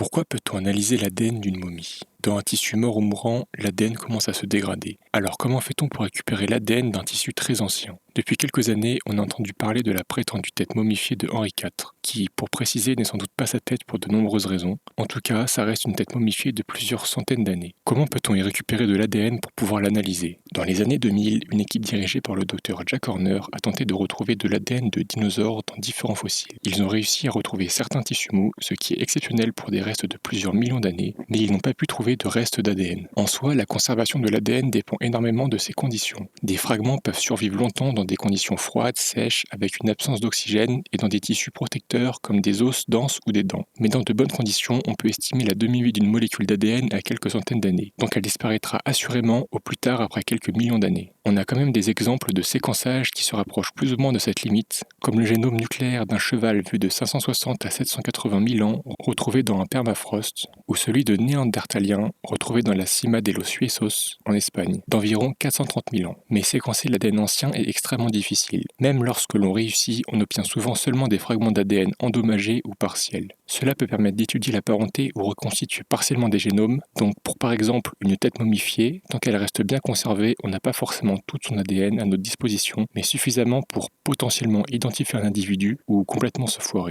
Pourquoi peut-on analyser l'ADN d'une momie? Dans un tissu mort ou mourant, l'ADN commence à se dégrader. Alors comment fait-on pour récupérer l'ADN d'un tissu très ancien? Depuis quelques années, on a entendu parler de la prétendue tête momifiée de Henri IV, qui, pour préciser, n'est sans doute pas sa tête pour de nombreuses raisons. En tout cas, ça reste une tête momifiée de plusieurs centaines d'années. Comment peut-on y récupérer de l'ADN pour pouvoir l'analyser? Dans les années 2000, une équipe dirigée par le docteur Jack Horner a tenté de retrouver de l'ADN de dinosaures dans différents fossiles. Ils ont réussi à retrouver certains tissus mous, ce qui est exceptionnel pour des restes de plusieurs millions d'années, mais ils n'ont pas pu trouver de restes d'ADN. En soi, la conservation de l'ADN dépend énormément de ces conditions. Des fragments peuvent survivre longtemps dans des conditions froides, sèches, avec une absence d'oxygène et dans des tissus protecteurs comme des os denses ou des dents. Mais dans de bonnes conditions, on peut estimer la demi-vie d'une molécule d'ADN à quelques centaines d'années, donc elle disparaîtra assurément au plus tard après quelques millions d'années. On a quand même des exemples de séquençage qui se rapprochent plus ou moins de cette limite, comme le génome nucléaire d'un cheval vu de 560 à 780 000 ans retrouvé dans un permafrost, ou celui de Néandertaliens retrouvé dans la Cima de los Huesos en Espagne, d'environ 430 000 ans. Mais séquencer l'ADN ancien est extrêmement difficile. Même lorsque l'on réussit, on obtient souvent seulement des fragments d'ADN endommagés ou partiels. Cela peut permettre d'étudier la parenté ou reconstituer partiellement des génomes, donc pour par exemple une tête momifiée, tant qu'elle reste bien conservée, on n'a pas forcément tout son ADN à notre disposition, mais suffisamment pour potentiellement identifier un individu ou complètement se foirer.